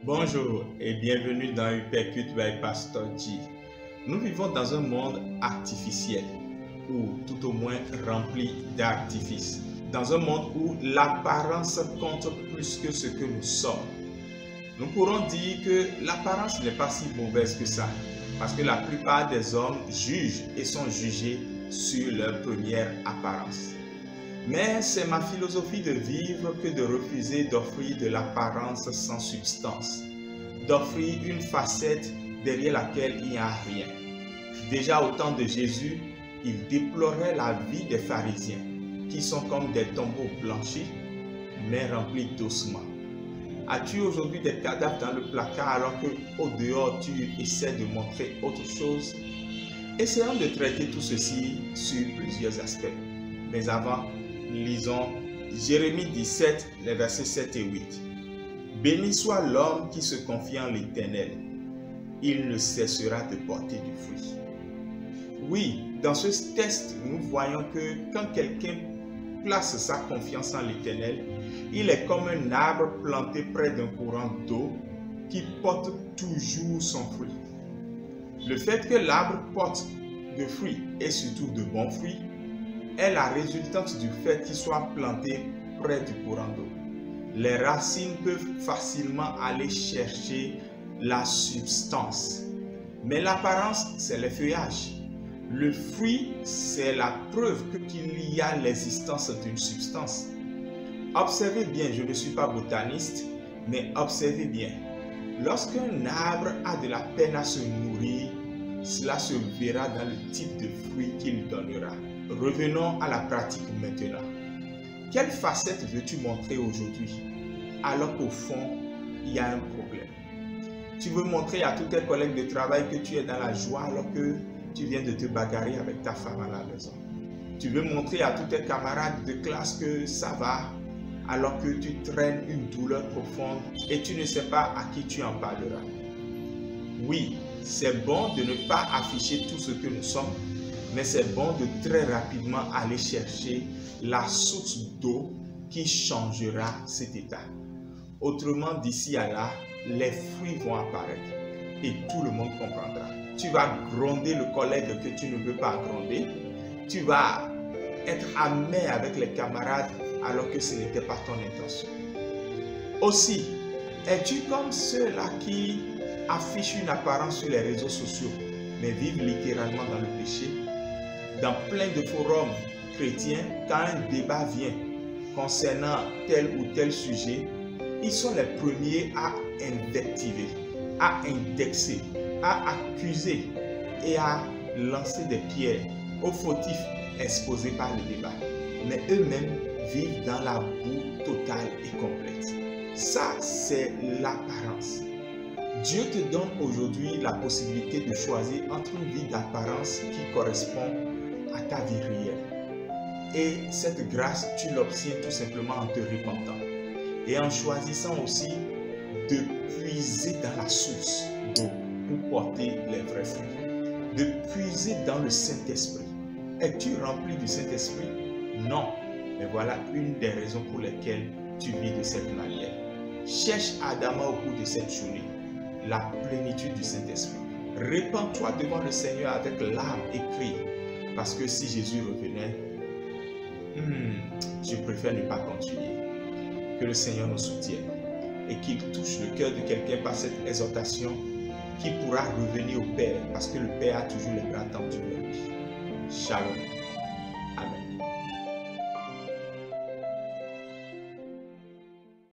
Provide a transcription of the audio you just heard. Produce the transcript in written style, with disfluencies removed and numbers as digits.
Bonjour et bienvenue dans Hypercute by Pastor G. Nous vivons dans un monde artificiel, ou tout au moins rempli d'artifices. Dans un monde où l'apparence compte plus que ce que nous sommes. Nous pourrons dire que l'apparence n'est pas si mauvaise que ça, parce que la plupart des hommes jugent et sont jugés sur leur première apparence. Mais c'est ma philosophie de vivre que de refuser d'offrir de l'apparence sans substance, d'offrir une facette derrière laquelle il n'y a rien. Déjà au temps de Jésus, il déplorait la vie des pharisiens, qui sont comme des tombeaux blanchis, mais remplis d'ossements. As-tu aujourd'hui des cadavres dans le placard alors qu'au dehors tu essaies de montrer autre chose? Essayons de traiter tout ceci sur plusieurs aspects. Mais avant, lisons Jérémie 17, les versets 7 et 8. Béni soit l'homme qui se confie en l'Éternel. Il ne cessera de porter du fruit. Oui, dans ce test, nous voyons que quand quelqu'un place sa confiance en l'Éternel, il est comme un arbre planté près d'un courant d'eau qui porte toujours son fruit. Le fait que l'arbre porte de fruits et surtout de bons fruits est la résultante du fait qu'il soit planté près du courant d'eau. Les racines peuvent facilement aller chercher la substance, mais l'apparence, c'est le feuillage. Le fruit, c'est la preuve qu'il y a l'existence d'une substance. Observez bien, je ne suis pas botaniste, mais observez bien. Lorsqu'un arbre a de la peine à se nourrir, cela se verra dans le type de fruit qu'il donnera. Revenons à la pratique maintenant. Quelle facette veux-tu montrer aujourd'hui, alors qu'au fond, il y a un problème? Tu veux montrer à tous tes collègues de travail que tu es dans la joie alors que tu viens de te bagarrer avec ta femme à la maison. Tu veux montrer à tous tes camarades de classe que ça va, alors que tu traînes une douleur profonde et tu ne sais pas à qui tu en parleras. Oui, c'est bon de ne pas afficher tout ce que nous sommes, mais c'est bon de très rapidement aller chercher la source d'eau qui changera cet état. Autrement, d'ici à là, les fruits vont apparaître et tout le monde comprendra. Tu vas gronder le collègue que tu ne veux pas gronder. Tu vas être amer avec les camarades alors que ce n'était pas ton intention. Aussi, es-tu comme ceux-là qui affichent une apparence sur les réseaux sociaux, mais vivent littéralement dans le péché? Dans plein de forums chrétiens, quand un débat vient concernant tel ou tel sujet, ils sont les premiers à invectiver, à indexer, à accuser et à lancer des pierres aux fautifs exposés par le débat. Mais eux-mêmes vivent dans la boue totale et complète. Ça, c'est l'apparence. Dieu te donne aujourd'hui la possibilité de choisir entre une vie d'apparence qui correspond à ta vie réelle. Et cette grâce, tu l'obtiens tout simplement en te repentant et en choisissant aussi de puiser dans la source d'eau pour porter les vrais fruits, de puiser dans le Saint-Esprit. Es-tu rempli du Saint-Esprit? Non, mais voilà une des raisons pour lesquelles tu vis de cette manière. Cherche Adama au cours de cette journée, la plénitude du Saint-Esprit. Répands-toi devant le Seigneur avec larmes et cris, parce que si Jésus revenait, je préfère ne pas continuer. Que le Seigneur nous soutienne et qu'il touche le cœur de quelqu'un par cette exhortation qui pourra revenir au Père, parce que le Père a toujours les bras tendus vers lui. Shalom.